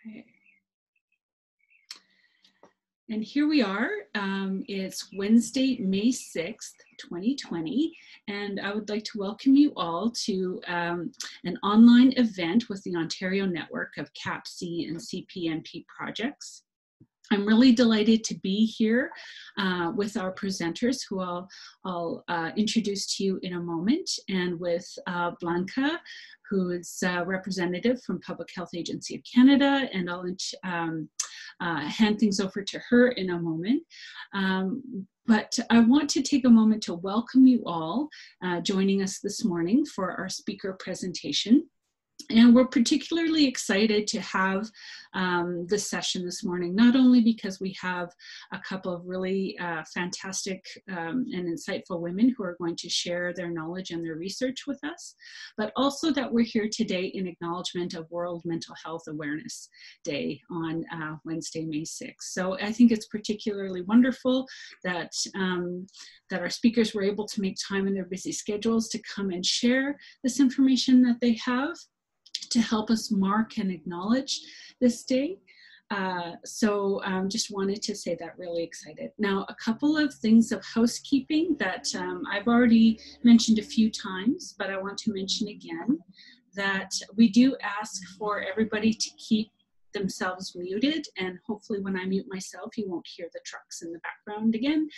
Okay. And here we are. It's Wednesday, May 6th, 2020, and I would like to welcome you all to an online event with the Ontario Network of CAPC and CPNP projects. I'm really delighted to be here with our presenters, who I'll introduce to you in a moment, and with Blanca, who is a representative from Public Health Agency of Canada, and I'll hand things over to her in a moment. But I want to take a moment to welcome you all joining us this morning for our speaker presentation. And we're particularly excited to have this session this morning, not only because we have a couple of really fantastic and insightful women who are going to share their knowledge and their research with us, but also that we're here today in acknowledgement of World Mental Health Awareness Day on Wednesday, May 6th. So I think it's particularly wonderful that, that our speakers were able to make time in their busy schedules to come and share this information that they have to help us mark and acknowledge this day. Just wanted to say that, really excited. Now, a couple of things of housekeeping that I've already mentioned a few times, but I want to mention again that we do ask for everybody to keep themselves muted, and hopefully when I mute myself, you won't hear the trucks in the background again.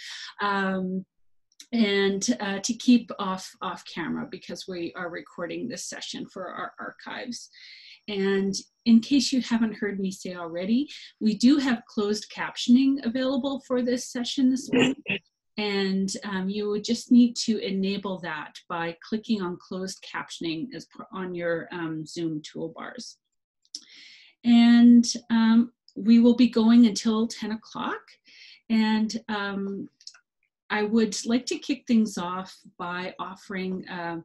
And to keep off camera, because we are recording this session for our archives. And in case you haven't heard me say already, we do have closed captioning available for this session this morning. And you would just need to enable that by clicking on closed captioning as on your Zoom toolbars. And we will be going until 10 o'clock. And I would like to kick things off by offering a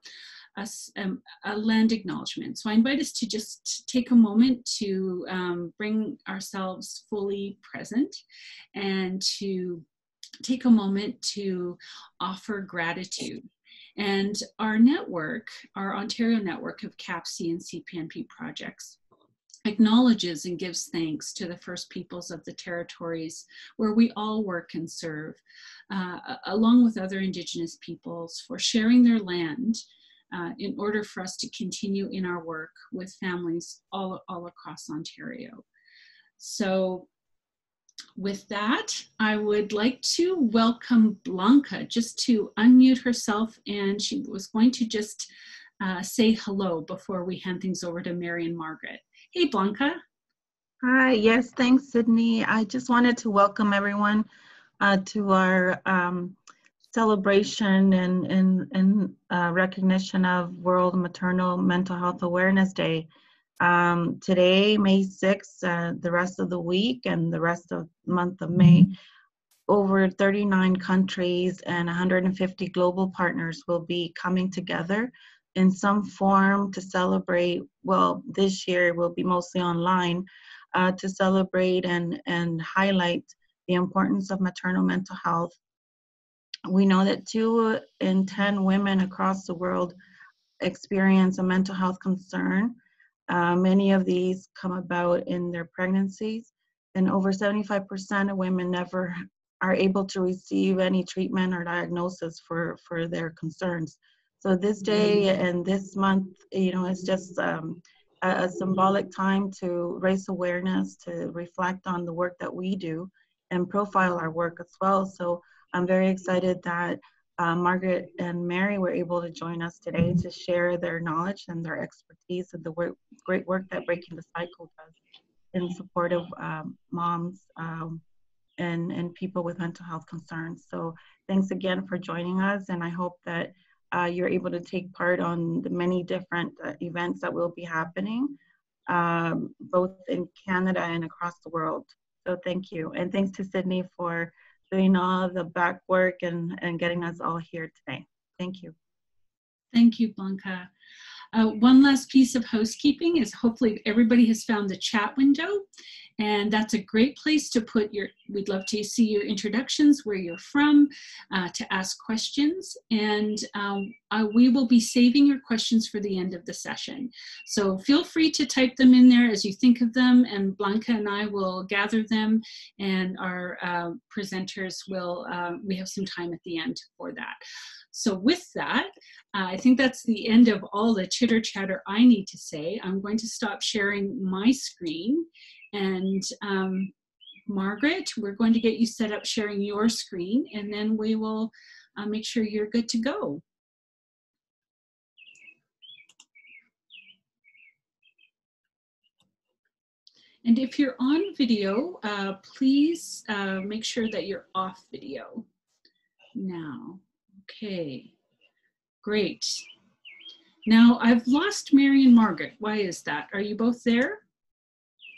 land acknowledgement. So I invite us to just take a moment to bring ourselves fully present and to take a moment to offer gratitude. And our network, our Ontario network of CAPC and CPNP projects, acknowledges and gives thanks to the First Peoples of the territories where we all work and serve, along with other Indigenous peoples, for sharing their land in order for us to continue in our work with families all across Ontario. So with that, I would like to welcome Blanca just to unmute herself, and she was going to just say hello before we hand things over to Mary and Margaret. Hey, Blanca. Hi, yes, thanks, Sydney. I just wanted to welcome everyone to our celebration and recognition of World Maternal Mental Health Awareness Day. Today, May 6th, the rest of the week and the rest of the month of May, over 39 countries and 150 global partners will be coming together in some form to celebrate. Well, this year it will be mostly online, to celebrate and highlight the importance of maternal mental health. We know that 2 in 10 women across the world experience a mental health concern. Many of these come about in their pregnancies, and over 75% of women never are able to receive any treatment or diagnosis for their concerns. So this day and this month, you know, it's just a symbolic time to raise awareness, to reflect on the work that we do and profile our work as well. So I'm very excited that Margaret and Mary were able to join us today to share their knowledge and their expertise of the great work that Breaking the Cycle does in support of moms and people with mental health concerns. So thanks again for joining us, and I hope that you're able to take part on the many different events that will be happening, both in Canada and across the world. So thank you. And thanks to Sydney for doing all the back work and getting us all here today. Thank you. Thank you, Blanca. One last piece of housekeeping is hopefully everybody has found the chat window, and that's a great place to put we'd love to see your introductions, where you're from, to ask questions. And we will be saving your questions for the end of the session. So feel free to type them in there as you think of them, and Blanca and I will gather them, and our presenters will, we have some time at the end for that. So with that, I think that's the end of all the chitter chatter I need to say. I'm going to stop sharing my screen, and Margaret, we're going to get you set up sharing your screen, and then we will make sure you're good to go. And if you're on video, please make sure that you're off video now. Okay, great. Now I've lost Mary and Margaret. Why is that? Are you both there?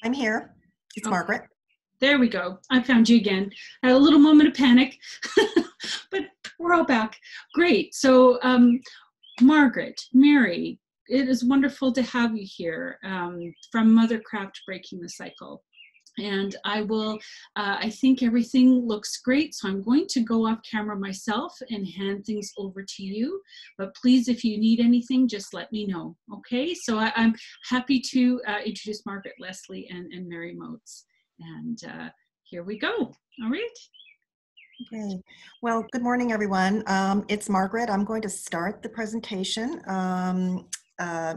I'm here. It's Margaret. There we go. I found you again. I had a little moment of panic, but we're all back. Great. So Margaret, Mary, it is wonderful to have you here from Mothercraft Breaking the Cycle. And I will, I think everything looks great, so I'm going to go off camera myself and hand things over to you. But please, if you need anything, just let me know, okay? So I'm happy to introduce Margaret, Leslie, and Mary Motz. And here we go, all right? Okay. Well, good morning, everyone. It's Margaret. I'm going to start the presentation.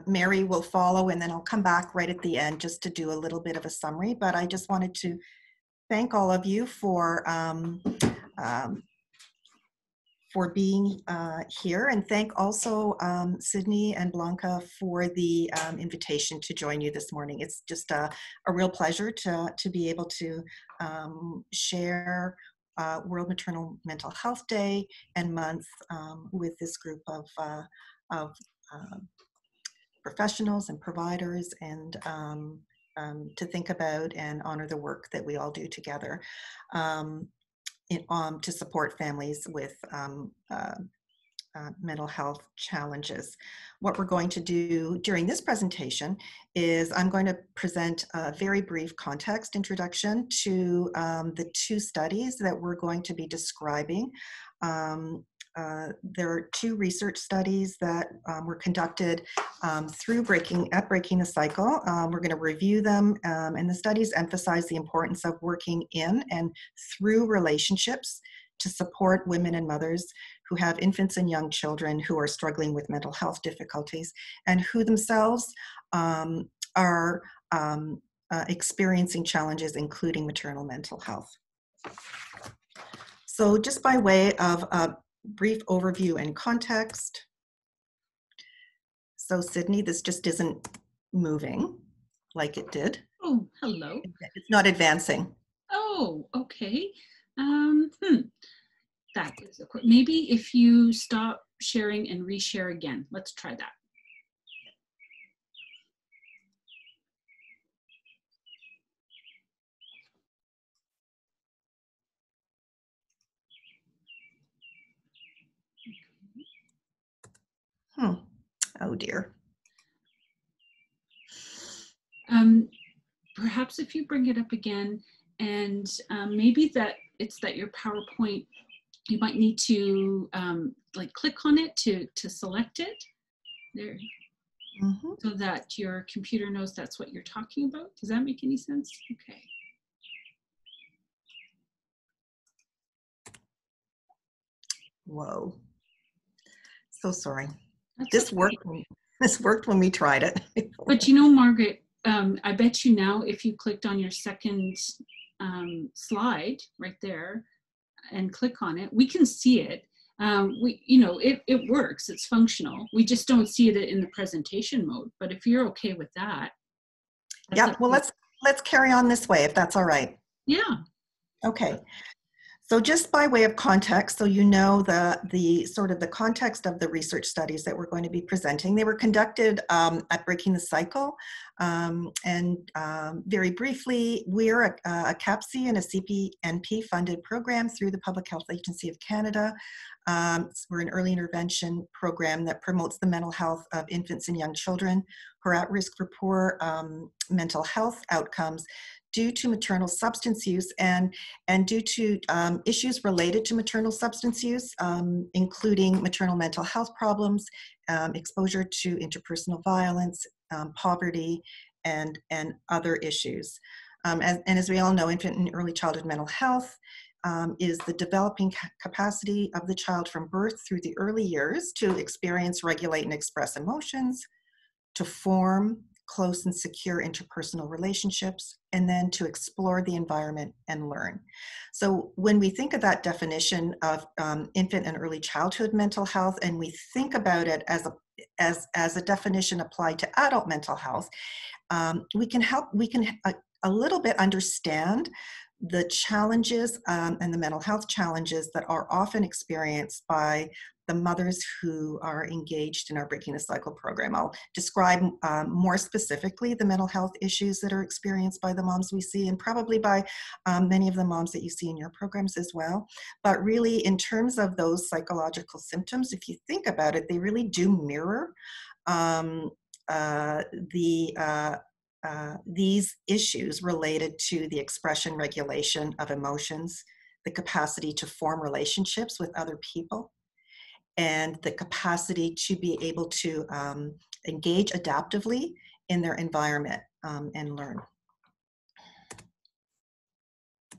Mary will follow, and then I'll come back right at the end just to do a little bit of a summary. But I just wanted to thank all of you for being here, and thank also Sydney and Blanca for the invitation to join you this morning. It's just a real pleasure to be able to share World Maternal Mental Health Day and Month with this group of professionals and providers, and to think about and honor the work that we all do together to support families with mental health challenges. What we're going to do during this presentation is I'm going to present a very brief context introduction to the two studies that we're going to be describing. There are two research studies that were conducted through Breaking the Cycle. We're going to review them, and the studies emphasize the importance of working in and through relationships to support women and mothers who have infants and young children who are struggling with mental health difficulties and who themselves are experiencing challenges, including maternal mental health. So just by way of a brief overview and context. So Sydney, this just isn't moving like it did. Oh, hello. It's not advancing. Oh, okay. That is a quick, maybe if you stop sharing and reshare again. Let's try that. Oh dear. Perhaps if you bring it up again, and maybe that it's that your PowerPoint, you might need to like click on it to select it there, so that your computer knows that's what you're talking about. Does that make any sense? Okay. Whoa. So sorry. That's this okay. This worked when we tried it. But you know, Margaret, I bet you now if you clicked on your second slide right there and click on it, we can see it. It works, it's functional. We just don't see it in the presentation mode. But if you're okay with that. Yeah, well, let's carry on this way if that's all right. Yeah. Okay. So just by way of context, so you know the sort of the context of the research studies that we're going to be presenting. They were conducted at Breaking the Cycle, and very briefly, we're a CAPC and a CPNP funded program through the Public Health Agency of Canada. We're an early intervention program that promotes the mental health of infants and young children who are at risk for poor mental health outcomes, due to maternal substance use and due to issues related to maternal substance use, including maternal mental health problems, exposure to interpersonal violence, poverty, and other issues. And as we all know, infant and early childhood mental health is the developing capacity of the child from birth through the early years to experience, regulate, and express emotions, to form close and secure interpersonal relationships, and then to explore the environment and learn. So when we think of that definition of infant and early childhood mental health, and we think about it as a definition applied to adult mental health, we can a little bit understand the challenges and the mental health challenges that are often experienced by the mothers who are engaged in our Breaking the Cycle program. I'll describe more specifically the mental health issues that are experienced by the moms we see, and probably by many of the moms that you see in your programs as well. But really, in terms of those psychological symptoms, if you think about it, they really do mirror these issues related to the expression, regulation of emotions, the capacity to form relationships with other people, and the capacity to be able to engage adaptively in their environment and learn.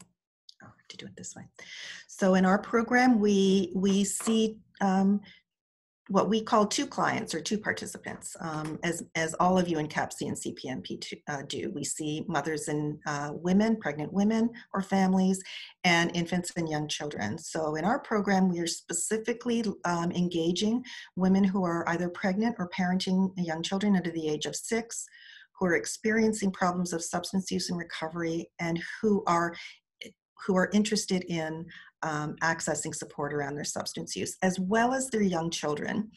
Oh, I have to do it this way. So in our program, we see what we call two clients or two participants, as all of you in CAPC and CPNP do. We see mothers and women, pregnant women or families, and infants and young children. So in our program, we are specifically engaging women who are either pregnant or parenting young children under the age of 6, who are experiencing problems of substance use and recovery, and who are interested in accessing support around their substance use, as well as their young children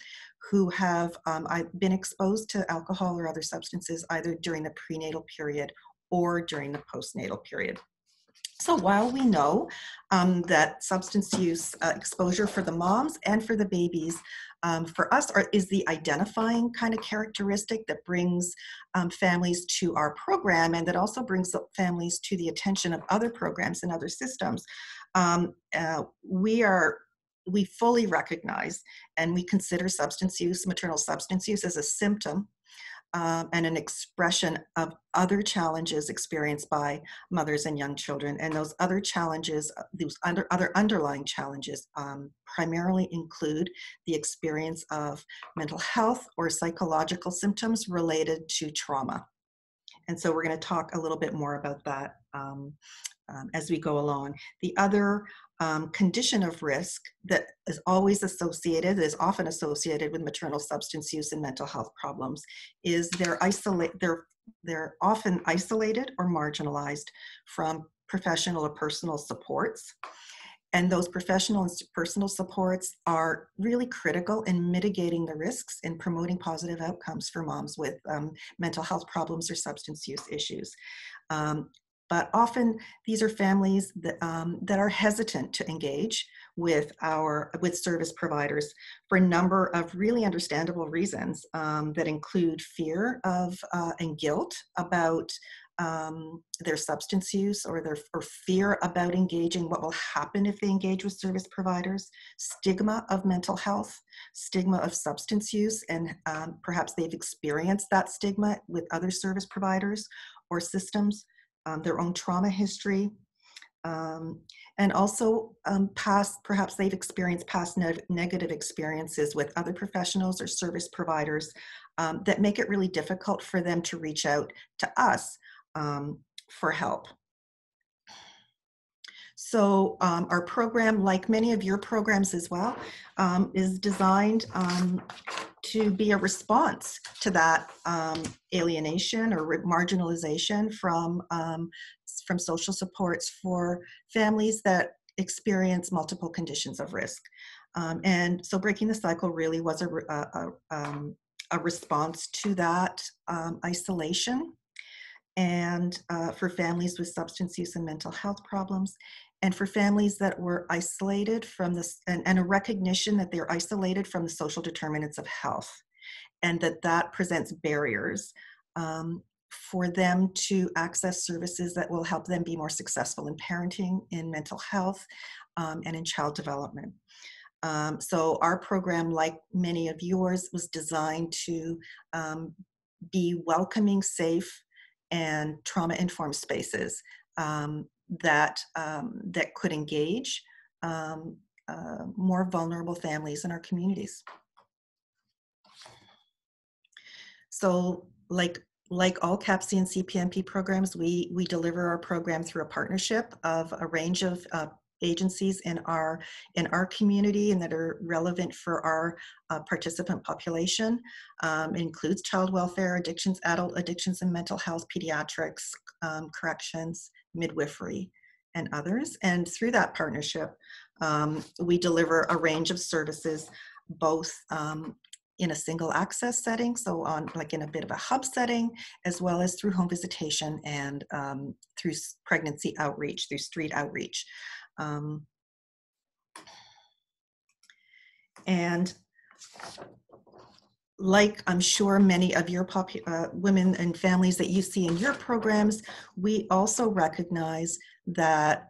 who have been exposed to alcohol or other substances either during the prenatal period or during the postnatal period. So while we know that substance use exposure for the moms and for the babies for us is the identifying kind of characteristic that brings families to our program, and that also brings families to the attention of other programs and other systems, we fully recognize and we consider substance use, maternal substance use, as a symptom and an expression of other challenges experienced by mothers and young children. And those other challenges, other underlying challenges, primarily include the experience of mental health or psychological symptoms related to trauma. And so we're going to talk a little bit more about that as we go along. The other condition of risk that is always associated, is often associated with maternal substance use and mental health problems, is they're often isolated or marginalized from professional or personal supports. And those professional and personal supports are really critical in mitigating the risks and promoting positive outcomes for moms with mental health problems or substance use issues. But often these are families that are hesitant to engage with service providers for a number of really understandable reasons that include fear of and guilt about their substance use, or fear about engaging, what will happen if they engage with service providers, stigma of mental health, stigma of substance use, and perhaps they've experienced that stigma with other service providers or systems, their own trauma history, and also perhaps they've experienced past negative experiences with other professionals or service providers that make it really difficult for them to reach out to us for help. So our program, like many of your programs as well, is designed to be a response to that alienation or marginalization from social supports for families that experience multiple conditions of risk. And so Breaking the Cycle really was a response to that isolation, and for families with substance use and mental health problems, and for families that were isolated from this, and a recognition that they're isolated from the social determinants of health, and that presents barriers for them to access services that will help them be more successful in parenting, in mental health, and in child development. So our program, like many of yours, was designed to be welcoming, safe, and trauma-informed spaces that could engage more vulnerable families in our communities. So, like all CAPC and CPNP programs, we deliver our program through a partnership of a range of agencies in our community and that are relevant for our participant population. It includes child welfare, addictions, adult addictions and mental health, pediatrics, corrections, midwifery, and others. And through that partnership, we deliver a range of services, both in a single access setting, so on like in a bit of a hub setting, as well as through home visitation and through pregnancy outreach, through street outreach. And like I'm sure many of your women and families that you see in your programs, we also recognize that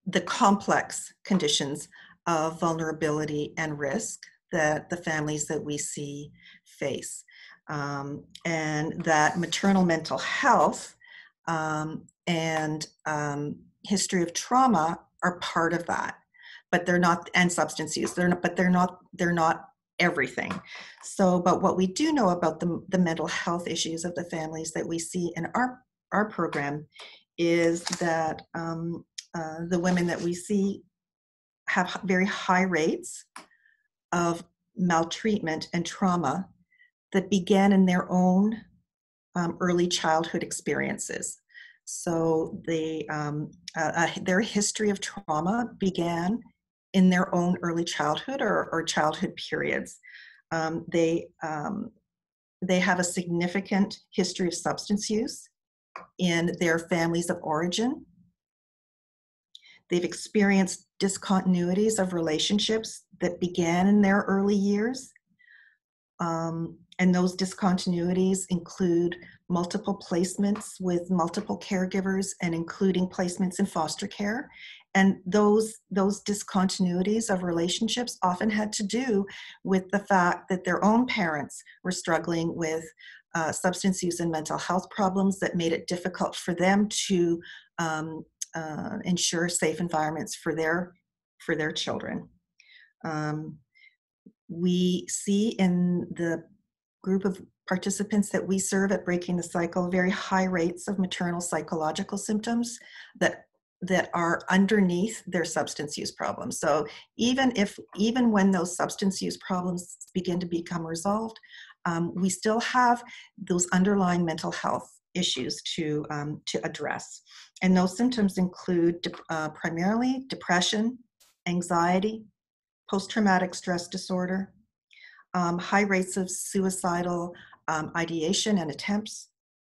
the complex conditions of vulnerability and risk that the families that we see face, and that maternal mental health and history of trauma are part of that, but they're not, and substance use, they're not everything. So, but what we do know about the mental health issues of the families that we see in our program is that the women that we see have very high rates of maltreatment and trauma that began in their own early childhood experiences. So their history of trauma began in their own early childhood or childhood periods. They have a significant history of substance use in their families of origin. They've experienced discontinuities of relationships that began in their early years. And those discontinuities include multiple placements with multiple caregivers and including placements in foster care. And those discontinuities of relationships often had to do with the fact that their own parents were struggling with substance use and mental health problems that made it difficult for them to ensure safe environments for their children. We see in the group of participants that we serve at Breaking the Cycle very high rates of maternal psychological symptoms that are underneath their substance use problems. So even when those substance use problems begin to become resolved, we still have those underlying mental health issues to address. And those symptoms include primarily depression, anxiety, post-traumatic stress disorder, high rates of suicidal ideation and attempts,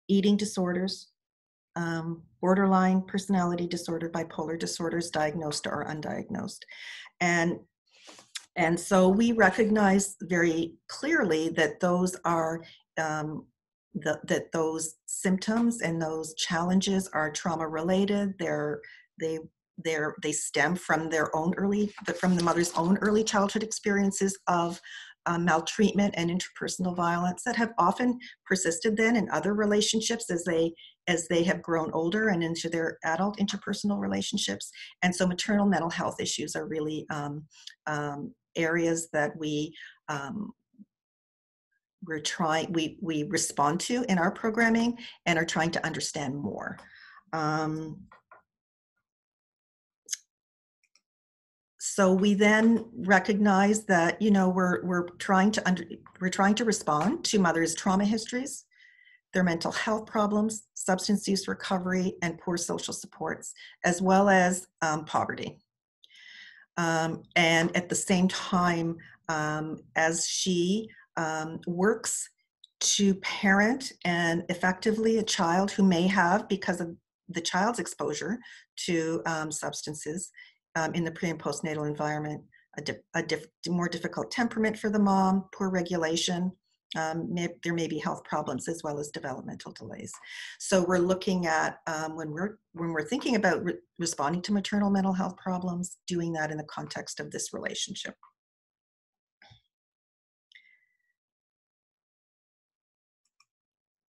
eating disorders, borderline personality disorder, bipolar disorders, diagnosed or undiagnosed. And so we recognize very clearly that those are that those symptoms and those challenges are trauma related. They stem from from the mother's own early childhood experiences of maltreatment and interpersonal violence that have often persisted then in other relationships as they have grown older and into their adult interpersonal relationships. And so maternal mental health issues are really areas that we respond to in our programming and are trying to understand more. So we then recognize that, you know, we're trying to respond to mothers' trauma histories, their mental health problems, substance use recovery, and poor social supports, as well as poverty. And at the same time, as she works to parent and effectively a child who may have, because of the child's exposure to substances, in the pre and postnatal environment, a more difficult temperament for the mom, poor regulation, there may be health problems as well as developmental delays. So we're looking at when we're thinking about responding to maternal mental health problems, doing that in the context of this relationship.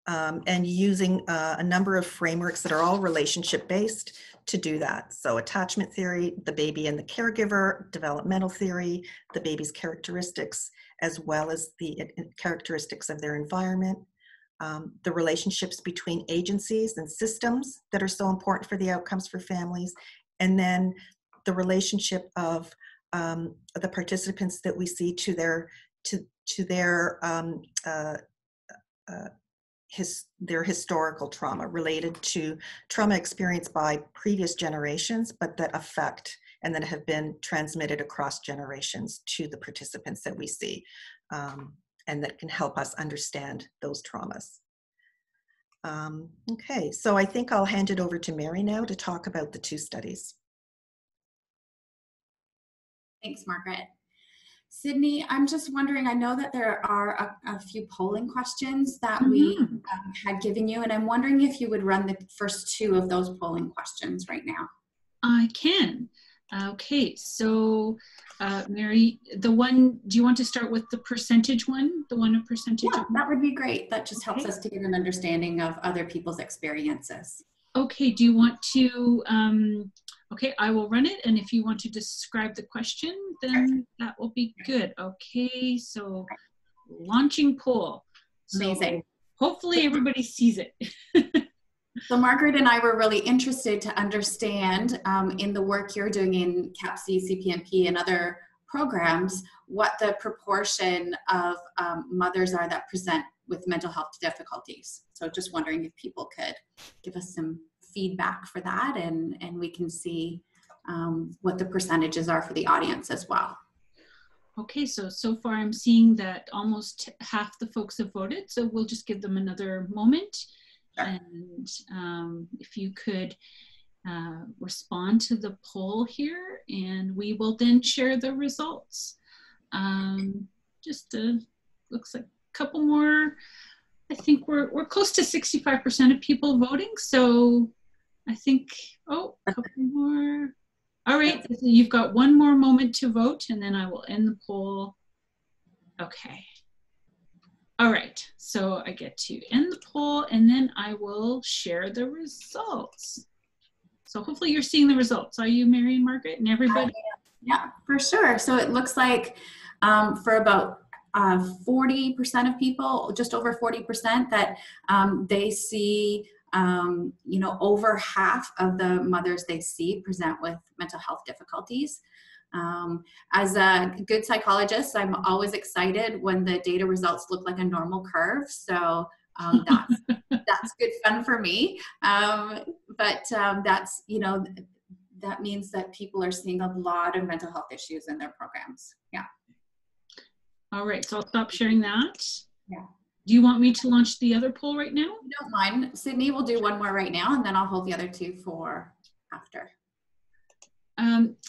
And using a number of frameworks that are all relationship-based to do that. So attachment theory, the baby and the caregiver, developmental theory, the baby's characteristics, as well as the characteristics of their environment, the relationships between agencies and systems that are so important for the outcomes for families, and then the relationship of the participants that we see to their historical trauma, related to trauma experienced by previous generations, but that affect and that have been transmitted across generations to the participants that we see, and that can help us understand those traumas. Okay, so I think I'll hand it over to Mary now to talk about the two studies. Thanks, Margaret. Sydney, I'm just wondering, I know that there are a few polling questions that we had given you, and I'm wondering if you would run the first two of those polling questions right now. I can. Okay, so Mary, the one, do you want to start with the percentage one? The one of percentage? Yeah, that would be great. That just helps us to get an understanding of other people's experiences. Okay, do you want to, okay, I will run it, and if you want to describe the question, then that will be good. Okay, so launching poll. Amazing. So hopefully everybody sees it. So Margaret and I were really interested to understand in the work you're doing in CAPC, CPNP, and other programs, what the proportion of mothers are that present with mental health difficulties. So just wondering if people could give us some feedback for that, and we can see what the percentages are for the audience as well. Okay, so far I'm seeing that almost half the folks have voted, so we'll just give them another moment. Sure. And if you could respond to the poll here, and we will then share the results. Just looks like a couple more. I think we're close to 65% of people voting, so I think, oh, a couple more. All right, you've got one more moment to vote, and then I will end the poll. Okay. All right, so I get to end the poll, and then I will share the results. So hopefully you're seeing the results. Are you, Mary and Margaret, and everybody? Yeah, for sure. So it looks like for about 40% of people, just over 40%, that they see, you know, over half of the mothers they see present with mental health difficulties. As a good psychologist, I'm always excited when the data results look like a normal curve. So that's good fun for me. But that's, you know, that means that people are seeing a lot of mental health issues in their programs. Yeah. All right, so I'll stop sharing that. Yeah. Do you want me to launch the other poll right now? Don't mind. Sydney will do one more right now, and then I'll hold the other two for after.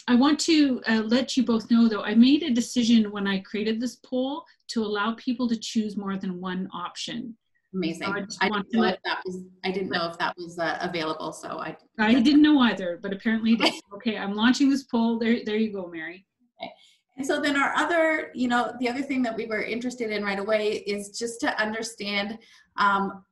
I want to let you both know, though, I made a decision when I created this poll to allow people to choose more than one option. Amazing. So I didn't know if that was available, so I didn't know either, but apparently it is. Okay, I'm launching this poll. There you go, Mary. Okay. And so then our other, you know, the other thing that we were interested in right away is just to understand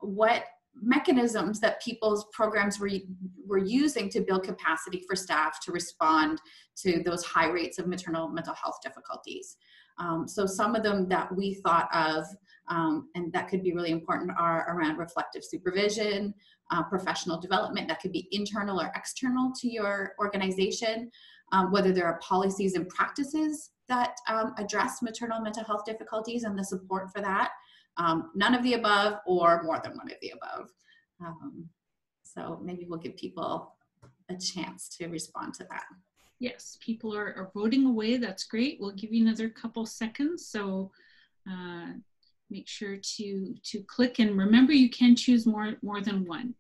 what mechanisms that people's programs were using to build capacity for staff to respond to those high rates of maternal mental health difficulties. So some of them that we thought of, and that could be really important, are around reflective supervision, professional development that could be internal or external to your organization, whether there are policies and practices that address maternal mental health difficulties and the support for that. None of the above, or more than one of the above. So maybe we'll give people a chance to respond to that. Yes, people are voting away. That's great. We'll give you another couple seconds. So make sure to click, and remember you can choose more than one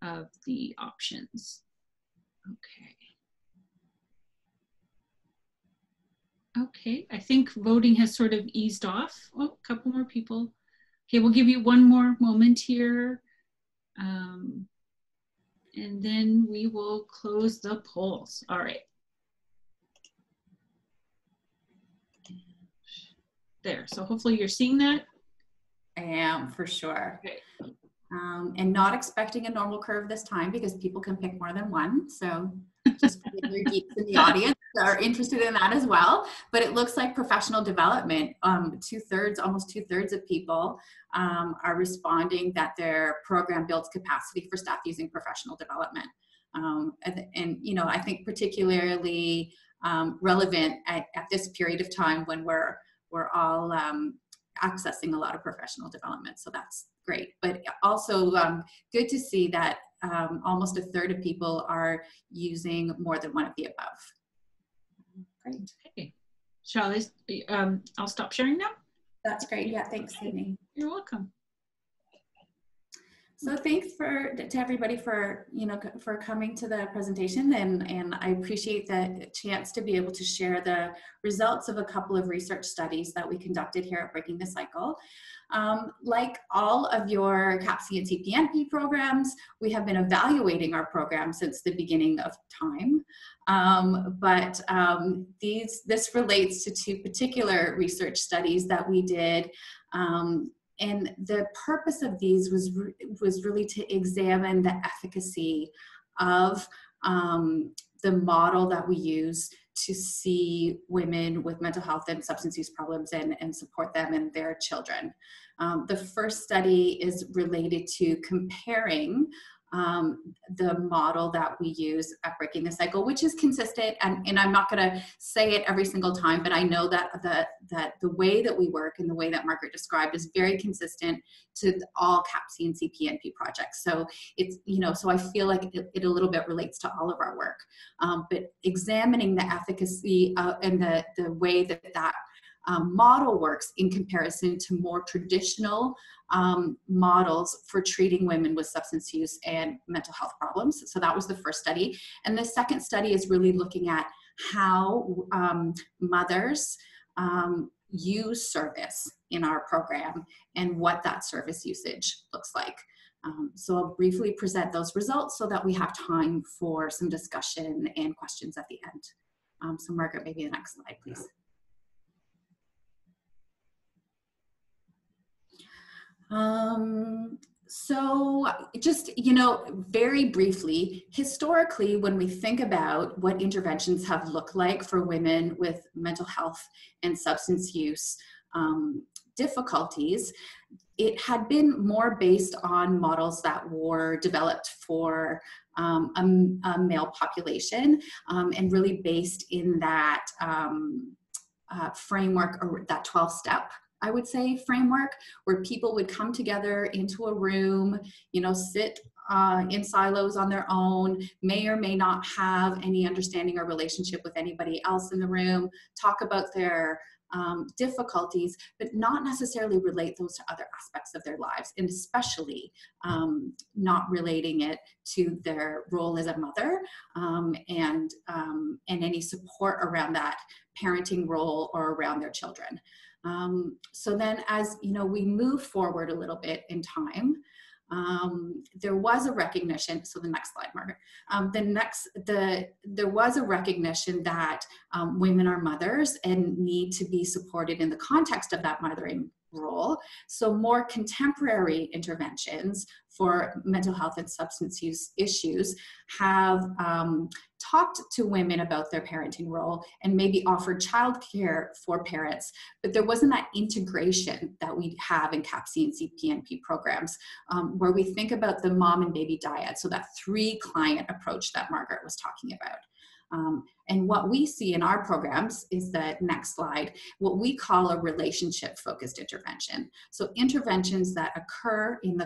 of the options. Okay. Okay, I think voting has sort of eased off. Oh, a couple more people. Okay, we'll give you one more moment here. And then we will close the polls. All right. There, so hopefully you're seeing that. I am, for sure. Okay. And not expecting a normal curve this time because people can pick more than one. So just for the other geeks in the audience that are interested in that as well. But it looks like professional development, almost two-thirds of people are responding that their program builds capacity for staff using professional development. And you know, I think particularly relevant at this period of time when we're all accessing a lot of professional development. So that's great. But also good to see that almost a third of people are using more than one of the above. Great. Okay. Shall I, I'll stop sharing now? That's great. Yeah, thanks, Sydney. You're welcome. So thanks to everybody for coming to the presentation, and I appreciate the chance to be able to share the results of a couple of research studies that we conducted here at Breaking the Cycle. Like all of your CAPC and CPNP programs, we have been evaluating our program since the beginning of time. This relates to two particular research studies that we did. And the purpose of these was really to examine the efficacy of the model that we use to see women with mental health and substance use problems and support them and their children. The first study is related to comparing the model that we use at Breaking the Cycle, which is consistent, and I'm not going to say it every single time, but I know that the way that we work and the way that Margaret described is very consistent to all CAPC and CPNP projects. So it's, so I feel like it a little bit relates to all of our work, but examining the efficacy and the way that model works in comparison to more traditional models for treating women with substance use and mental health problems. So that was the first study. And the second study is really looking at how mothers use service in our program and what that service usage looks like. So I'll briefly present those results so that we have time for some discussion and questions at the end. So Margaret, maybe the next slide, please. So just, very briefly, historically, when we think about what interventions have looked like for women with mental health and substance use difficulties, it had been more based on models that were developed for a male population and really based in that framework, or that 12-step, I would say, framework, where people would come together into a room, sit in silos on their own, may or may not have any understanding or relationship with anybody else in the room, talk about their difficulties, but not necessarily relate those to other aspects of their lives, and especially not relating it to their role as a mother and any support around that parenting role or around their children. So then as we move forward a little bit in time, there was a recognition, so the next slide, Margaret, there was a recognition that women are mothers and need to be supported in the context of that mothering role. So more contemporary interventions for mental health and substance use issues have talked to women about their parenting role and maybe offered childcare for parents, but there wasn't that integration that we have in CAPC and CPNP programs, where we think about the mom and baby dyad, so that 3-client approach that Margaret was talking about. And what we see in our programs is the next slide, what we call a relationship-focused intervention. So interventions that occur in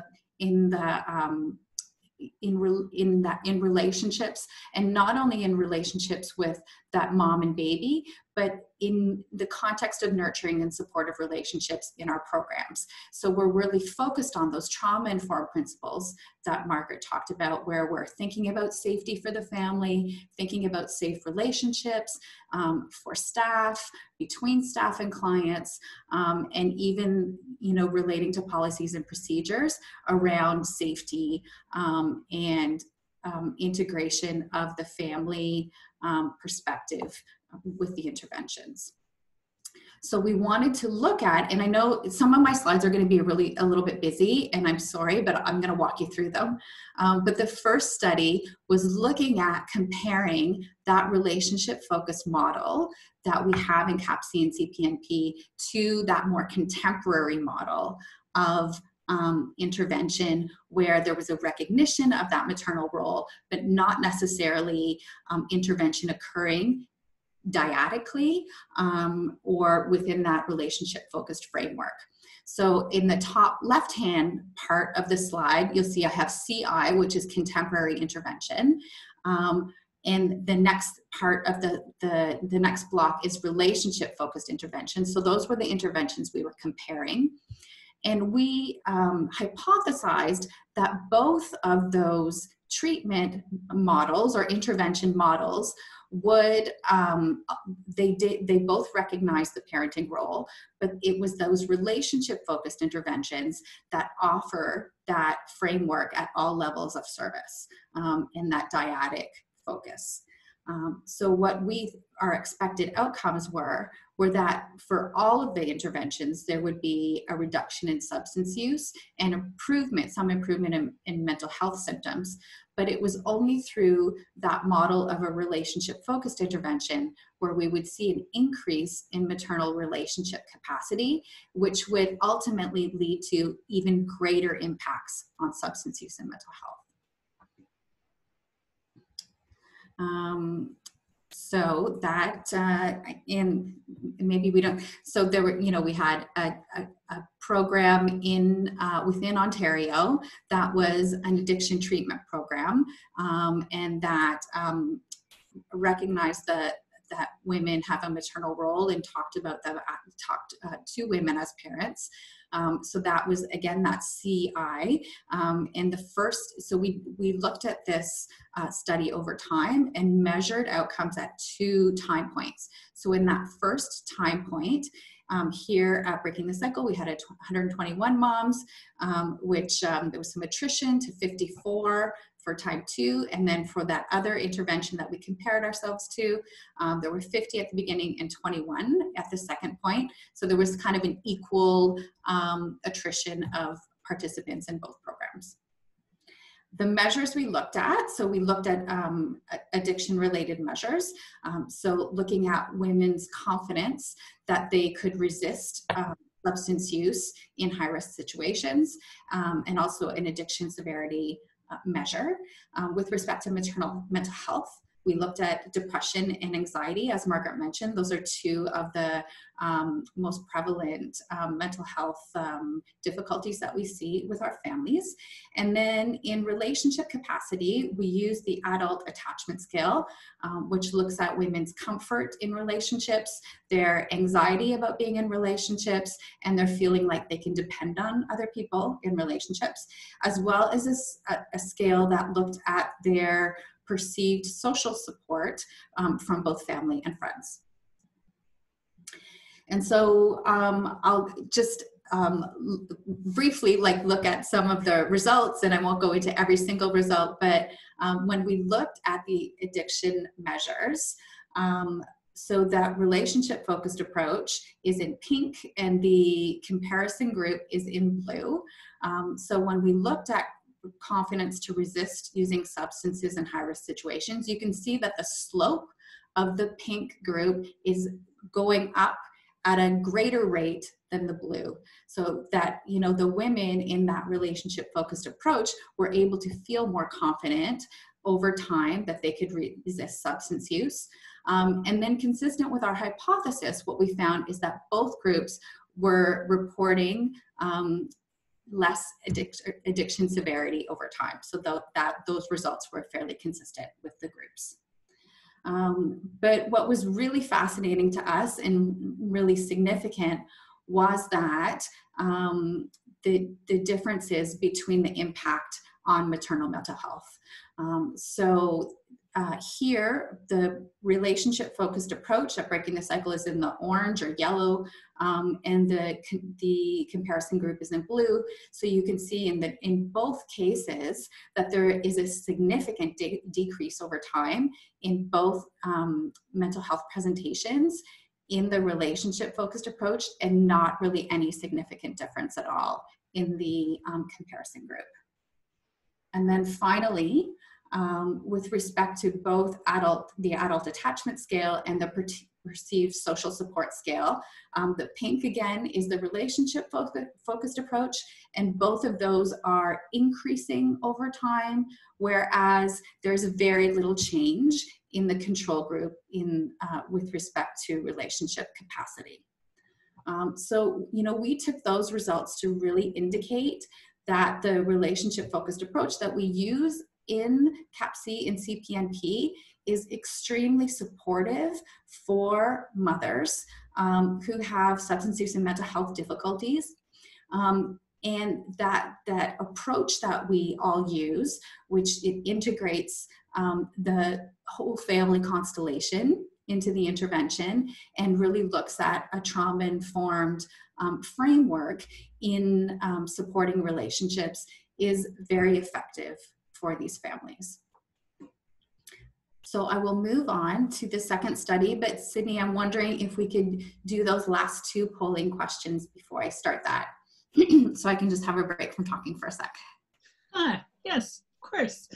relationships, and not only in relationships with that mom and baby, but in the context of nurturing and supportive relationships in our programs. So we're really focused on those trauma-informed principles that Margaret talked about, where we're thinking about safety for the family, thinking about safe relationships for staff, between staff and clients, and even, you know, relating to policies and procedures around safety and integration of the family perspective with the interventions. So we wanted to look at, and I know some of my slides are going to be a little bit busy, and I'm sorry, but I'm going to walk you through them. But the first study was looking at comparing that relationship-focused model that we have in CAPC and CPNP to that more contemporary model of intervention, where there was a recognition of that maternal role, but not necessarily intervention occurring dyadically or within that relationship-focused framework. So in the top left-hand part of the slide, you'll see I have CI, which is contemporary intervention. And the next part of the next block is relationship-focused intervention. So those were the interventions we were comparing. And we hypothesized that both of those treatment models or intervention models would, they both recognize the parenting role, but it was those relationship-focused interventions that offer that framework at all levels of service and that dyadic focus. So what our expected outcomes were that for all of the interventions, there would be a reduction in substance use and some improvement in mental health symptoms. But it was only through that model of a relationship-focused intervention where we would see an increase in maternal relationship capacity, which would ultimately lead to even greater impacts on substance use and mental health. So that, and maybe we don't, so there were, you know, we had a program within Ontario that was an addiction treatment program, and that recognized that women have a maternal role and talked to women as parents. So that was, again, that CI. And so we looked at this study over time and measured outcomes at 2 time points. So in that first time point, here at Breaking the Cycle, we had 121 moms, which there was some attrition to 54 for time 2. And then for that other intervention that we compared ourselves to, there were 50 at the beginning and 21 at the second point. So there was kind of an equal attrition of participants in both programs. The measures we looked at, so we looked at addiction-related measures. So looking at women's confidence that they could resist substance use in high-risk situations, and also an addiction severity measure. With respect to maternal mental health, we looked at depression and anxiety, as Margaret mentioned. Those are 2 of the most prevalent mental health difficulties that we see with our families. And then in relationship capacity, we use the adult attachment scale, which looks at women's comfort in relationships, their anxiety about being in relationships, and their feeling like they can depend on other people in relationships, as well as a scale that looked at their perceived social support from both family and friends. And so I'll just briefly look at some of the results, and I won't go into every single result, but when we looked at the addiction measures, so that relationship-focused approach is in pink and the comparison group is in blue. So when we looked at confidence to resist using substances in high-risk situations, you can see that the slope of the pink group is going up at a greater rate than the blue. So that, you know, the women in that relationship-focused approach were able to feel more confident over time that they could resist substance use. And then consistent with our hypothesis, what we found is that both groups were reporting less addiction severity over time. So those results were fairly consistent with the groups. But what was really fascinating to us and really significant was that the differences between the impact on maternal mental health. Here, the relationship-focused approach at Breaking the Cycle is in the orange or yellow, and the comparison group is in blue. So you can see in both cases that there is a significant decrease over time in both mental health presentations in the relationship-focused approach, and not really any significant difference at all in the comparison group. And then finally, with respect to both the adult attachment scale and the perceived social support scale, the pink again is the relationship focused approach, and both of those are increasing over time, whereas there's very little change in the control group with respect to relationship capacity. So, we took those results to really indicate that the relationship focused approach that we use in CAPC and CPNP is extremely supportive for mothers who have substance use and mental health difficulties. And that approach that we all use, which it integrates the whole family constellation into the intervention and really looks at a trauma-informed framework in supporting relationships, is very effective for these families. So I will move on to the second study, but Sydney, I'm wondering if we could do those last two polling questions before I start that, so I can just have a break from talking for a sec. Yes, of course.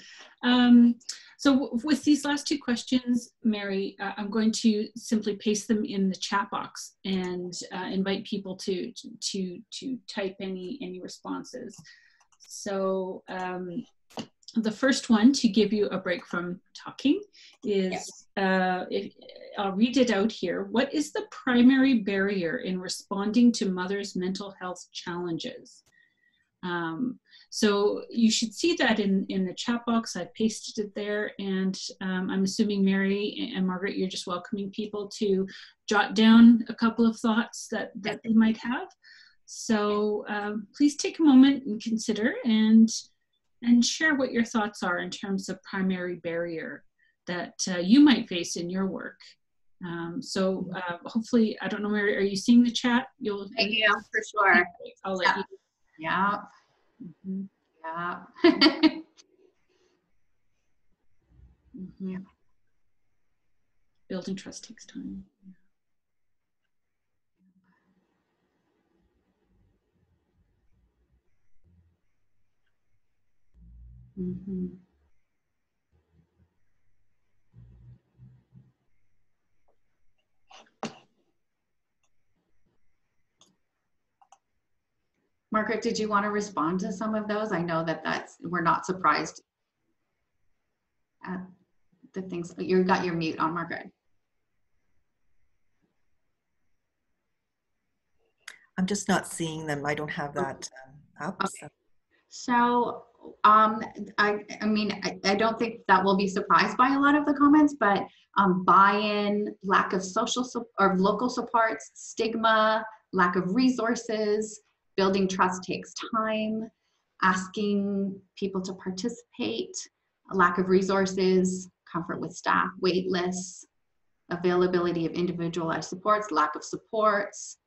So with these last two questions, Mary, I'm going to simply paste them in the chat box and invite people to type any responses. So the first one, to give you a break from talking, is, I'll read it out here. What is the primary barrier in responding to mothers' mental health challenges? So you should see that in the chat box. I pasted it there, and I'm assuming Mary and Margaret, you're just welcoming people to jot down a couple of thoughts that they might have. So please take a moment and consider and share what your thoughts are in terms of primary barrier that you might face in your work. So hopefully, I don't know, Mary, are you seeing the chat? Yeah, for sure. I'll let you. Yeah. Mm-hmm. Yeah. Mm-hmm. Building trust takes time. Mm-hmm. Margaret, did you want to respond to some of those? I know we're not surprised at the things. You got your mute on, Margaret. I'm just not seeing them. I don't have that up. Okay. So I mean, I don't think that we'll be surprised by a lot of the comments, but buy-in, lack of social or local supports, stigma, lack of resources, building trust takes time, asking people to participate, a lack of resources, comfort with staff, wait lists, availability of individualized supports, lack of supports,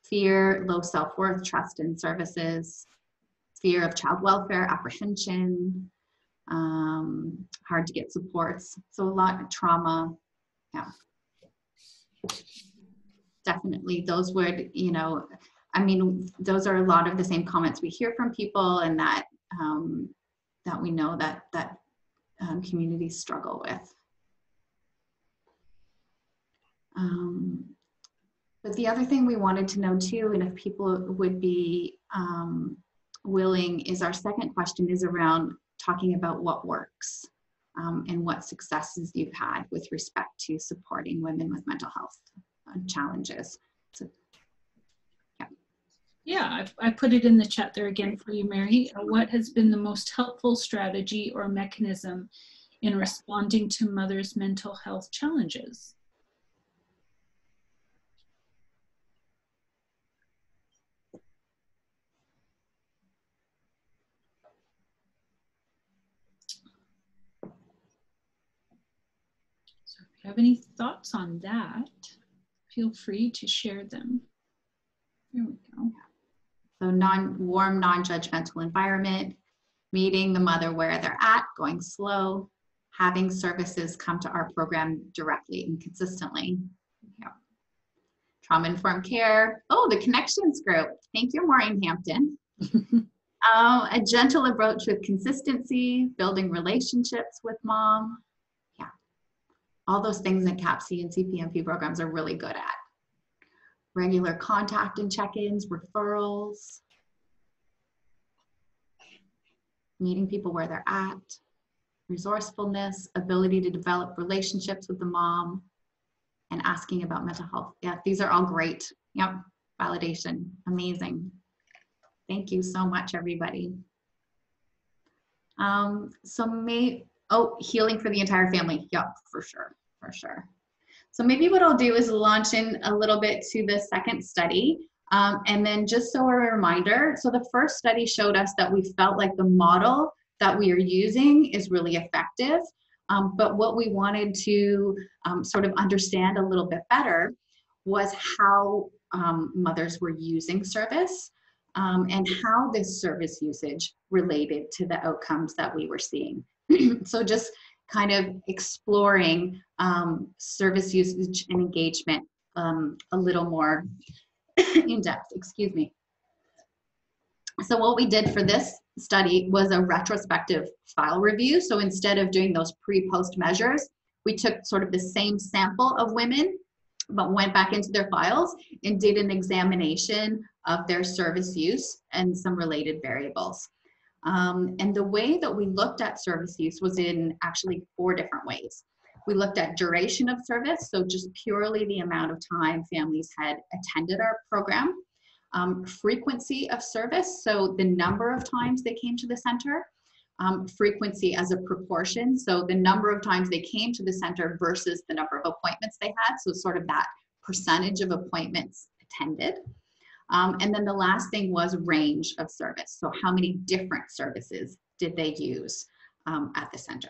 fear, low self-worth, trust in services, fear of child welfare, apprehension, hard to get supports. So a lot of trauma, yeah. Definitely those would, I mean, those are a lot of the same comments we hear from people, and that that we know that communities struggle with. But the other thing we wanted to know too, and if people would be willing, is our second question is around talking about what works and what successes you've had with respect to supporting women with mental health challenges. So, yeah, I put it in the chat there again for you, Mary. What has been the most helpful strategy or mechanism in responding to mothers' mental health challenges? So if you have any thoughts on that, feel free to share them. There we go. So warm, non-judgmental environment, meeting the mother where they're at, going slow, having services come to our program directly and consistently. Yeah. Trauma-informed care. Oh, the Connections group. Thank you, Maureen Hampton. A gentle approach with consistency, building relationships with mom. Yeah. All those things that CAPC and CPMP programs are really good at. Regular contact and check-ins, referrals, meeting people where they're at, resourcefulness, ability to develop relationships with the mom, and asking about mental health. Yeah, these are all great. Yep, validation, amazing. Thank you so much, everybody. Healing for the entire family. Yep, for sure, for sure. So maybe what I'll do is launch in a little bit to the second study. And then just so a reminder, so the first study showed us that we felt like the model that we are using is really effective. But what we wanted to sort of understand a little bit better was how mothers were using service and how this service usage related to the outcomes that we were seeing. So just kind of exploring service usage and engagement a little more in depth, excuse me. So what we did for this study was a retrospective file review. So instead of doing those pre-post measures, we took sort of the same sample of women, but went back into their files and did an examination of their service use and some related variables. And the way that we looked at service use was in actually 4 different ways. We looked at duration of service, so just purely the amount of time families had attended our program. Frequency of service, so the number of times they came to the center. Frequency as a proportion, so the number of times they came to the center versus the number of appointments they had, so sort of that percentage of appointments attended. And then the last thing was range of service, so how many different services did they use at the center.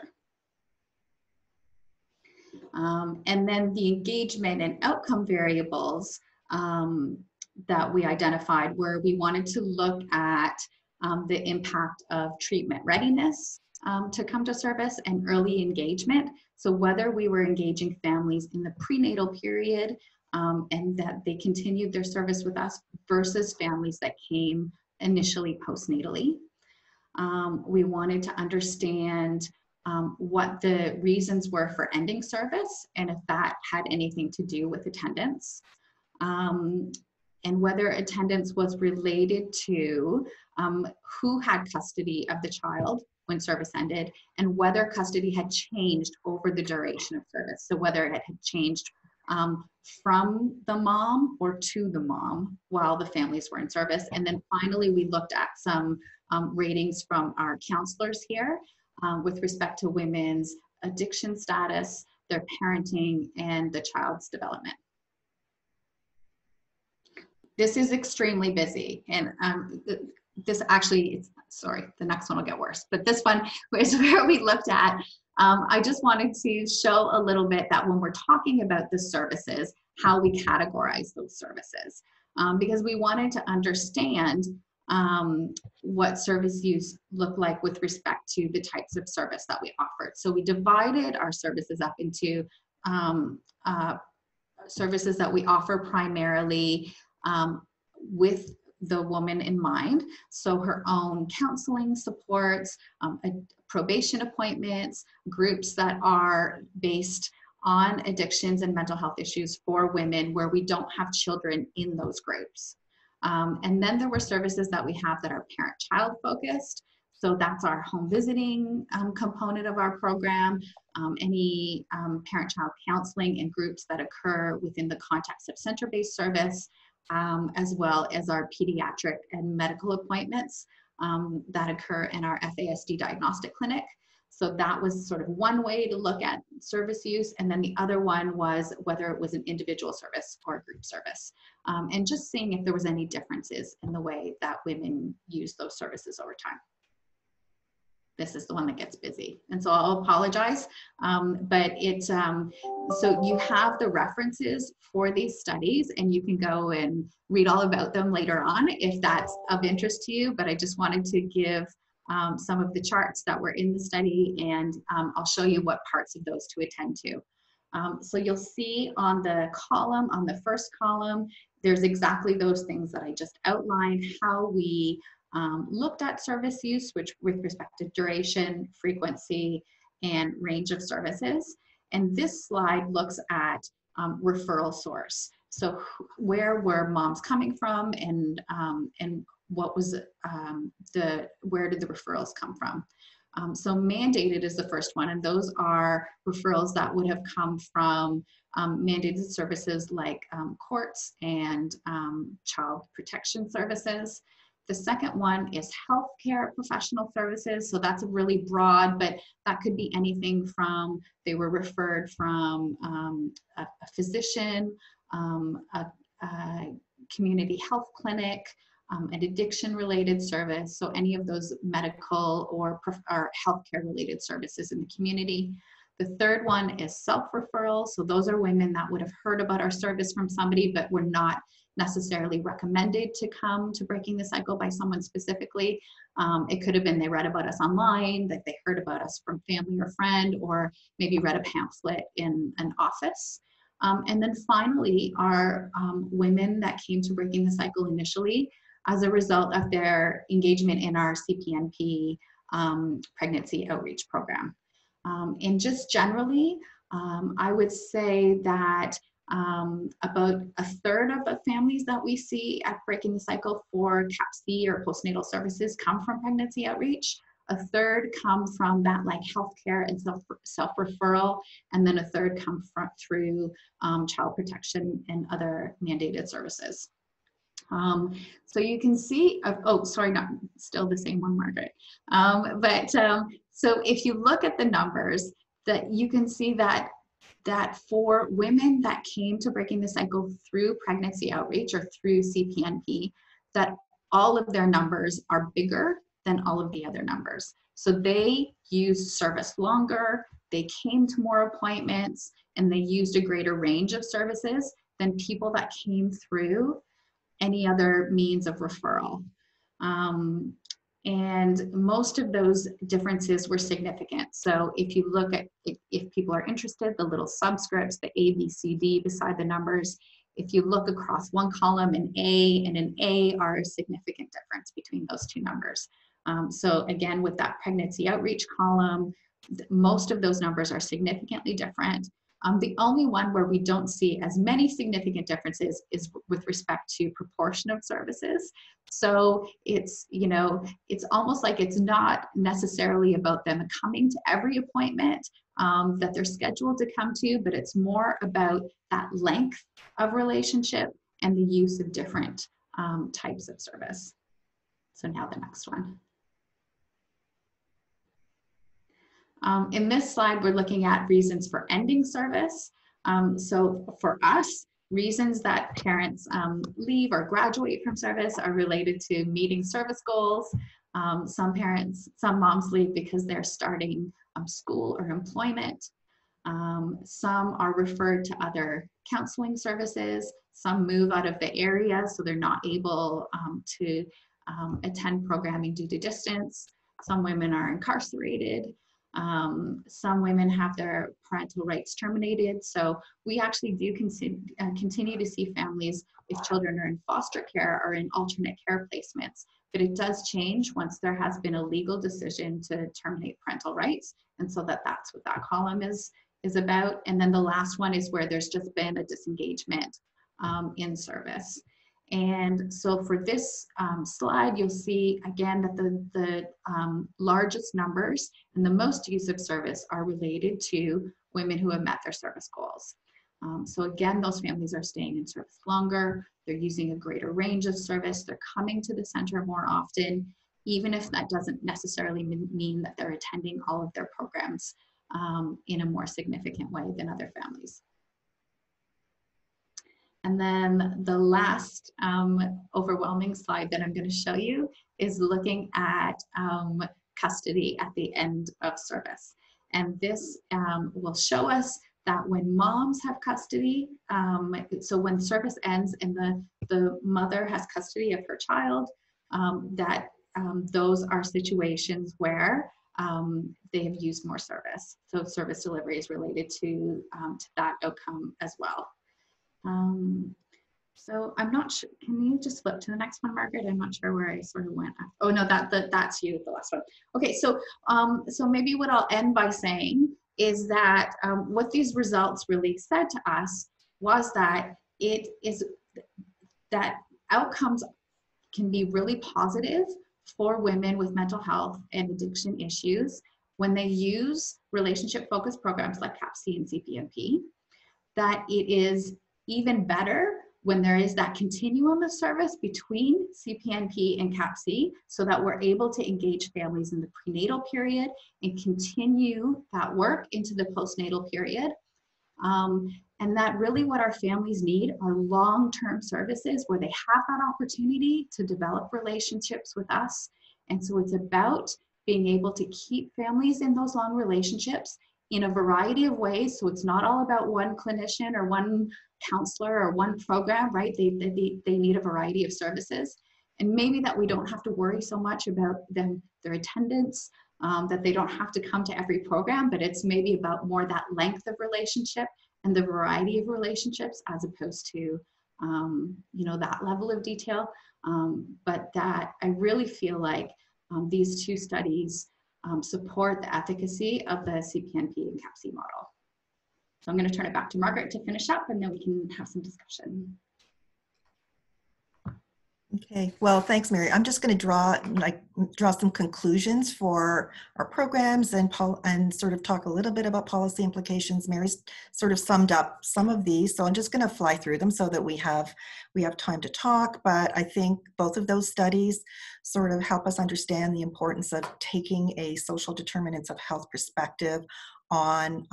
And then the engagement and outcome variables that we identified, where we wanted to look at the impact of treatment readiness to come to service and early engagement. So whether we were engaging families in the prenatal period and that they continued their service with us versus families that came initially postnatally. We wanted to understand what the reasons were for ending service and if that had anything to do with attendance. And whether attendance was related to who had custody of the child when service ended, and whether custody had changed over the duration of service. So whether it had changed from the mom or to the mom while the families were in service. And then finally, we looked at some ratings from our counselors here with respect to women's addiction status, their parenting, and the child's development. This is extremely busy, and this actually, sorry, the next one will get worse, but this one is where we looked at, I just wanted to show a little bit that when we're talking about the services, how we categorize those services, because we wanted to understand what service use looked like with respect to the types of service that we offered. So we divided our services up into services that we offer primarily with the woman in mind. So her own counseling supports, probation appointments, groups that are based on addictions and mental health issues for women where we don't have children in those groups. And then there were services that we have that are parent-child focused. So that's our home visiting component of our program, any parent-child counseling and groups that occur within the context of center-based service, as well as our pediatric and medical appointments that occur in our FASD Diagnostic clinic. So that was sort of one way to look at service use. And then the other one was whether it was an individual service or a group service. And just seeing if there was any differences in the way that women use those services over time. This is the one that gets busy. And so I'll apologize, but it's, so you have the references for these studies and you can go and read all about them later on if that's of interest to you, but I just wanted to give some of the charts that were in the study, and I'll show you what parts of those to attend to. So you'll see on the column, on the first column, there's exactly those things that I just outlined, how we looked at service use, which with respect to duration, frequency, and range of services. And this slide looks at referral source. So where were moms coming from, and what was where did the referrals come from? So mandated is the first one, and those are referrals that would have come from mandated services like courts and child protection services. The second one is healthcare professional services. So that's really broad, but that could be anything from, they were referred from a physician, a community health clinic, an addiction related service. So any of those medical or healthcare related services in the community. The third one is self-referral. So those are women that would have heard about our service from somebody, but were not necessarily recommended to come to Breaking the Cycle by someone specifically. It could have been they read about us online, that they heard about us from family or friend, or maybe read a pamphlet in an office. And then finally are women that came to Breaking the Cycle initially as a result of their engagement in our CPNP pregnancy outreach program. And just generally, I would say that about a third of the families that we see at Breaking the Cycle for CAPC or postnatal services come from pregnancy outreach. A third come from that like healthcare and self-referral, and then a third come from through child protection and other mandated services. So you can see, oh, sorry, not still the same one, Margaret. So if you look at the numbers, that you can see that for women that came to Breaking the Cycle through pregnancy outreach or through CPNP, that all of their numbers are bigger than all of the other numbers. So they used service longer, they came to more appointments, and they used a greater range of services than people that came through any other means of referral. And most of those differences were significant. So if you look at, if people are interested, the little subscripts, the A, B, C, D beside the numbers, if you look across one column, an A and an A are a significant difference between those two numbers. So again, with that pregnancy outreach column, most of those numbers are significantly different. The only one where we don't see as many significant differences is with respect to proportion of services. So it's, you know, it's almost like it's not necessarily about them coming to every appointment that they're scheduled to come to, but it's more about that length of relationship and the use of different types of service. So now the next one. In this slide, we're looking at reasons for ending service. So for us, reasons that parents leave or graduate from service are related to meeting service goals. Some moms leave because they're starting school or employment. Some are referred to other counseling services. Some move out of the area, so they're not able to attend programming due to distance. Some women are incarcerated. Some women have their parental rights terminated. So we actually do continue to see families if children are in foster care or in alternate care placements. But it does change once there has been a legal decision to terminate parental rights. And so that's what that column is about. And then the last one is where there's just been a disengagement in service. And so for this slide, you'll see again that the largest numbers and the most use of service are related to women who have met their service goals. So again, those families are staying in service longer, they're using a greater range of service, they're coming to the center more often, even if that doesn't necessarily mean that they're attending all of their programs in a more significant way than other families. And then the last overwhelming slide that I'm going to show you is looking at custody at the end of service. And this will show us that when moms have custody, so when service ends and the mother has custody of her child, that those are situations where they have used more service. So service delivery is related to that outcome as well. So I'm not sure, can you just flip to the next one, Margaret? I'm not sure where I sort of went. Oh no, that's you, the last one. Okay, so so maybe what I'll end by saying is that what these results really said to us was that that outcomes can be really positive for women with mental health and addiction issues when they use relationship-focused programs like CAPC and CPNP, that it is even better when there is that continuum of service between CPNP and CAPC, so that we're able to engage families in the prenatal period and continue that work into the postnatal period. And that really what our families need are long-term services where they have that opportunity to develop relationships with us. And so it's about being able to keep families in those long relationships in a variety of ways. So it's not all about one clinician or one counselor or one program, right? They need a variety of services. And maybe that we don't have to worry so much about their attendance, that they don't have to come to every program, but it's maybe about more that length of relationship and the variety of relationships as opposed to, you know, that level of detail. But that I really feel like these two studies support the efficacy of the CPNP and CAPC model. So I'm going to turn it back to Margaret to finish up, and then we can have some discussion. Okay, well, thanks, Mary. I'm just going to draw some conclusions for our programs and sort of talk a little bit about policy implications. Mary's sort of summed up some of these, so I'm just going to fly through them so that we have time to talk. But I think both of those studies sort of help us understand the importance of taking a social determinants of health perspective on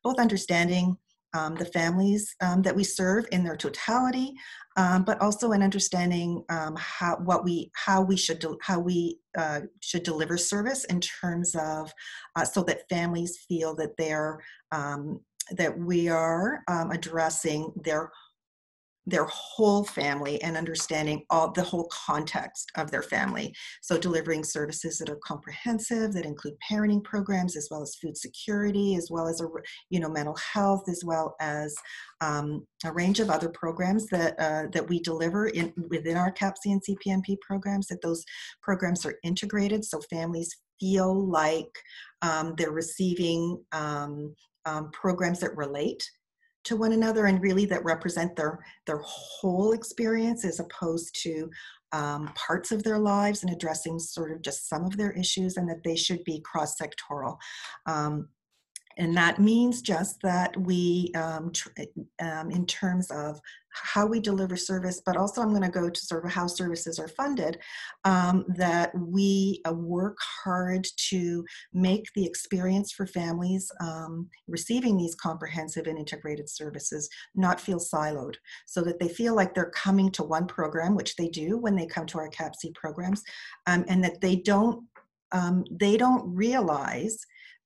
both understanding the families that we serve in their totality, but also in understanding how we should deliver service in terms of so that families feel that that we are addressing their whole family and understanding the whole context of their family. So delivering services that are comprehensive, that include parenting programs, as well as food security, as well as mental health, as well as a range of other programs that we deliver within our CAPC and CPNP programs, that those programs are integrated so families feel like they're receiving programs that relate to one another and really that represent their whole experience as opposed to parts of their lives, and addressing sort of just some of their issues, and that they should be cross-sectoral. And that means just that we, in terms of how we deliver service, but also I'm going to go to sort of how services are funded, that we work hard to make the experience for families receiving these comprehensive and integrated services not feel siloed, so that they feel like they're coming to one program, which they do when they come to our CAPC programs, and that they don't realize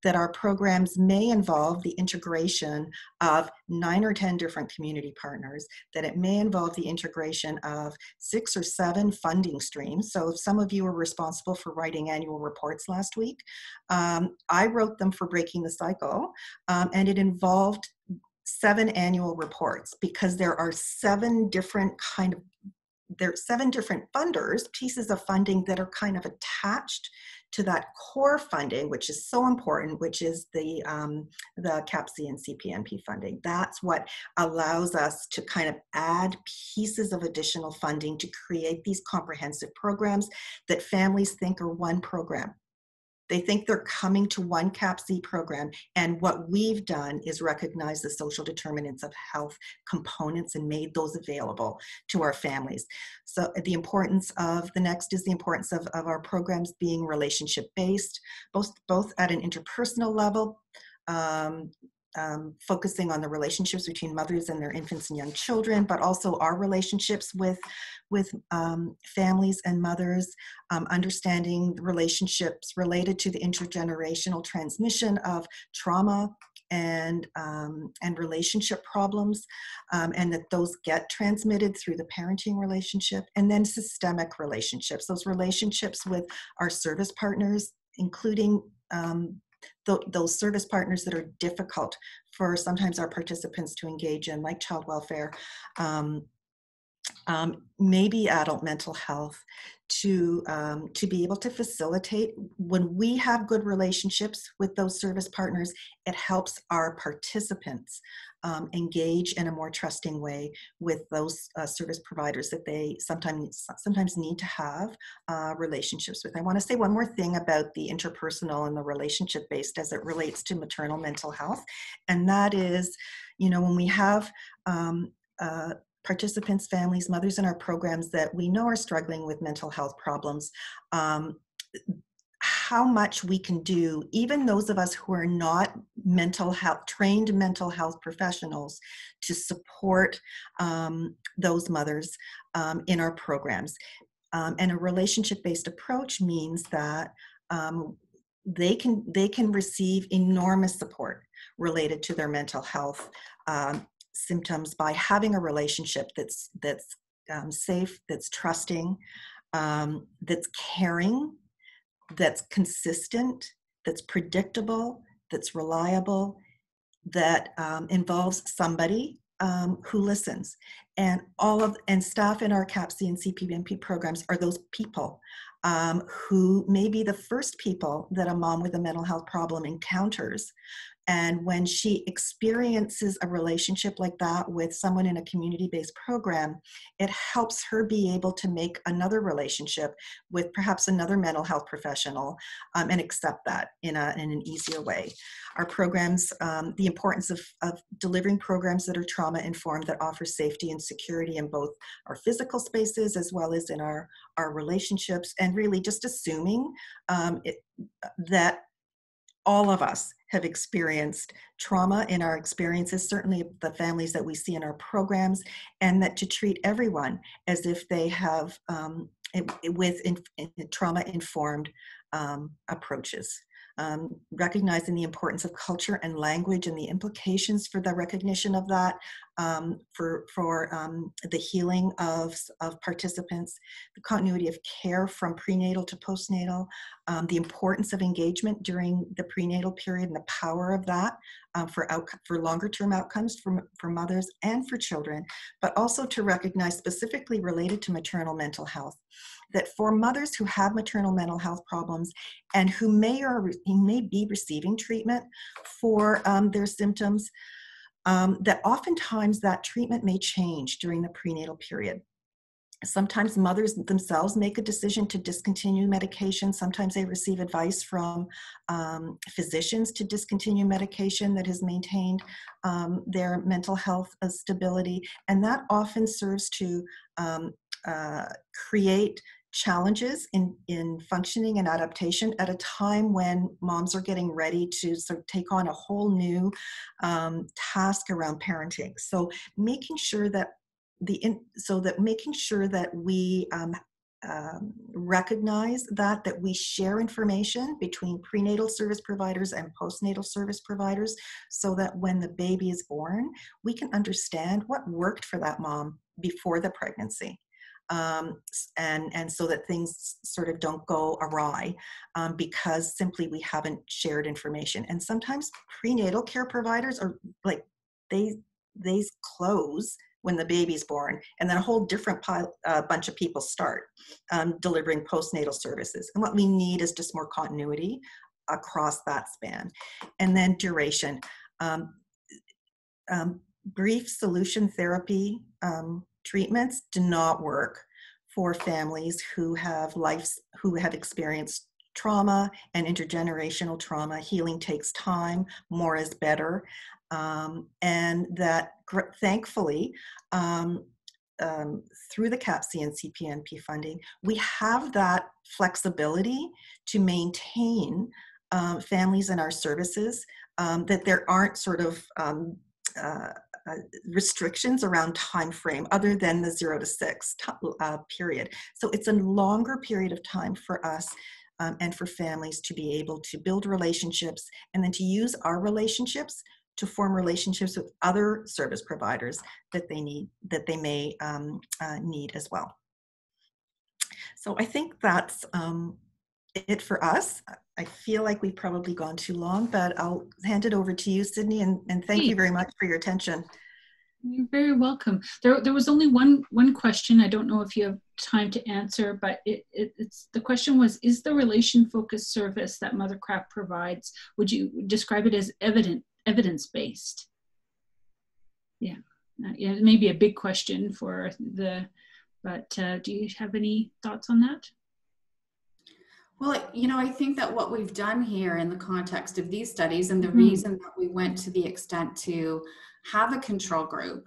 that our programs may involve the integration of 9 or 10 different community partners, that it may involve the integration of 6 or 7 funding streams. So if some of you were responsible for writing annual reports last week, I wrote them for Breaking the Cycle, and it involved 7 annual reports, because there are 7 different funders, pieces of funding that are kind of attached to that core funding, which is so important, which is the CAPC and CPNP funding. That's what allows us to kind of add pieces of additional funding to create these comprehensive programs that families think are one program. They think they're coming to one CAPC program, and what we've done is recognize the social determinants of health components and made those available to our families. So the importance of the next is the importance of our programs being relationship-based, both at an interpersonal level, focusing on the relationships between mothers and their infants and young children, but also our relationships with families and mothers, understanding relationships related to the intergenerational transmission of trauma and relationship problems, and that those get transmitted through the parenting relationship, and then systemic relationships, those relationships with our service partners, including those service partners that are difficult for sometimes our participants to engage in, like child welfare, maybe adult mental health, to be able to facilitate. When we have good relationships with those service partners, it helps our participants engage in a more trusting way with those service providers that they sometimes need to have relationships with. I want to say one more thing about the interpersonal and the relationship-based as it relates to maternal mental health, and that is, when we have participants, families, mothers in our programs that we know are struggling with mental health problems, how much we can do, even those of us who are not trained mental health professionals, to support those mothers in our programs. And a relationship-based approach means that they can receive enormous support related to their mental health symptoms by having a relationship that's safe, that's trusting, that's caring, that's consistent, that's predictable, that's reliable, that involves somebody who listens. And staff in our CAPC and CPBNP programs are those people who may be the first people that a mom with a mental health problem encounters. And when she experiences a relationship like that with someone in a community-based program, it helps her be able to make another relationship with perhaps another mental health professional and accept that in an easier way. Our programs, the importance of delivering programs that are trauma-informed, that offer safety and security in both our physical spaces as well as in our relationships, and really just assuming that all of us have experienced trauma in our experiences, certainly the families that we see in our programs, and that to treat everyone as if they have trauma-informed approaches. Recognizing the importance of culture and language and the implications for the recognition of that, for the healing of participants, the continuity of care from prenatal to postnatal, the importance of engagement during the prenatal period and the power of that for longer term outcomes for mothers and for children, but also to recognize, specifically related to maternal mental health, that for mothers who have maternal mental health problems and who may be receiving treatment for their symptoms, that oftentimes that treatment may change during the prenatal period. Sometimes mothers themselves make a decision to discontinue medication. Sometimes they receive advice from physicians to discontinue medication that has maintained their mental health stability. And that often serves to create challenges in functioning and adaptation at a time when moms are getting ready to sort of take on a whole new task around parenting. So making sure that we recognize that we share information between prenatal service providers and postnatal service providers, so that when the baby is born, we can understand what worked for that mom before the pregnancy. And so that things sort of don't go awry because simply we haven't shared information. And sometimes prenatal care providers are like, they close when the baby's born, and then a whole different bunch of people start delivering postnatal services. And what we need is just more continuity across that span. And then duration. Brief solution therapy treatments do not work for families who have experienced trauma and intergenerational trauma. Healing takes time, more is better, and that thankfully, through the CAPC and CPNP funding, we have that flexibility to maintain families in our services, that there aren't sort of restrictions around time frame other than the 0 to 6 period. So it's a longer period of time for us and for families to be able to build relationships, and then to use our relationships to form relationships with other service providers that they need, that they may need as well. So I think that's it for us. I feel like we've probably gone too long, but I'll hand it over to you, Sydney, and thank you very much for your attention. You're very welcome. There was only one question. I don't know if you have time to answer, but it's the question was, is the relation-focused service that Mothercraft provides, would you describe it as evidence-based? Yeah, it may be a big question for but do you have any thoughts on that? Well, you know, I think that what we've done here in the context of these studies, and the reason that we went to the extent to have a control group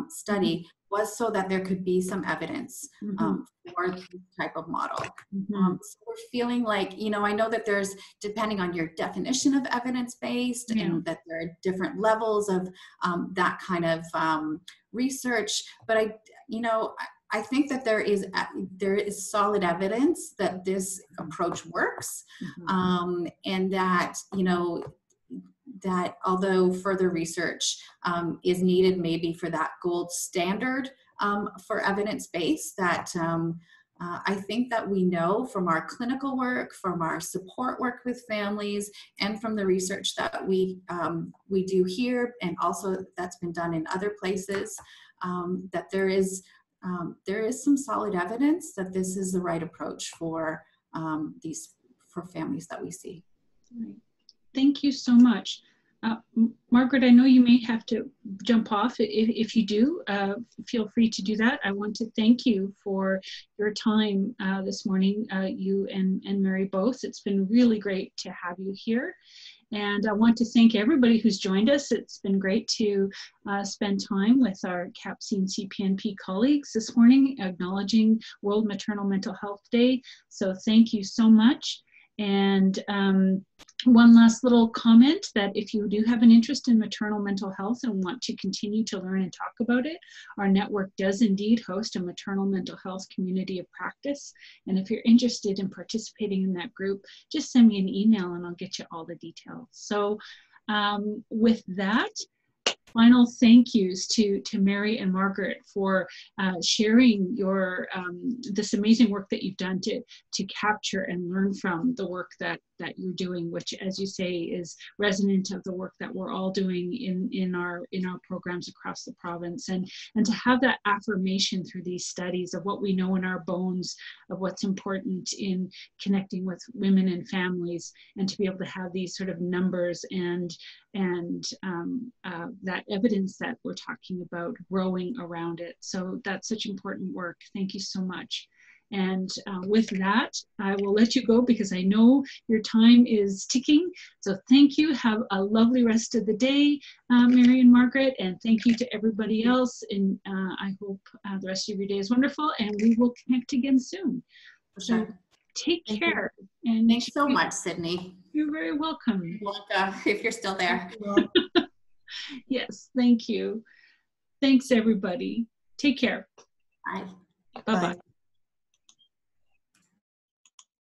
study, was so that there could be some evidence for this type of model. So we're feeling like, you know, I know that there's, depending on your definition of evidence-based, and that there are different levels of that kind of research, but I think that there is solid evidence that this approach works, and that, you know, that although further research is needed maybe for that gold standard for evidence-based, that I think that we know from our clinical work, from our support work with families, and from the research that we do here, and also that's been done in other places, that there is some solid evidence that this is the right approach for families that we see. Right. Thank you so much. Margaret, I know you may have to jump off. If you do, feel free to do that. I want to thank you for your time this morning, you and Mary both. It's been really great to have you here. And I want to thank everybody who's joined us. It's been great to spend time with our CAPC and CPNP colleagues this morning, acknowledging World Maternal Mental Health Day. So thank you so much. And one last little comment, that if you do have an interest in maternal mental health and want to continue to learn and talk about it, our network does indeed host a maternal mental health community of practice. And if you're interested in participating in that group, just send me an email and I'll get you all the details. So with that, final thank yous to Mary and Margaret for sharing your this amazing work that you've done to capture and learn from the work that you're doing, which, as you say, is resonant of the work that we're all doing in our programs across the province, and to have that affirmation through these studies of what we know in our bones, of what's important in connecting with women and families, and to be able to have these sort of numbers and that evidence that we're talking about growing around it. So that's such important work. Thank you so much. And with that, I will let you go because I know your time is ticking. So thank you. Have a lovely rest of the day, Mary and Margaret. And thank you to everybody else. And I hope the rest of your day is wonderful. And we will connect again soon. So take care. And thanks so much, Sydney. You're very welcome. If you're still there. Yes, thank you. Thanks, everybody. Take care. Bye. Bye-bye.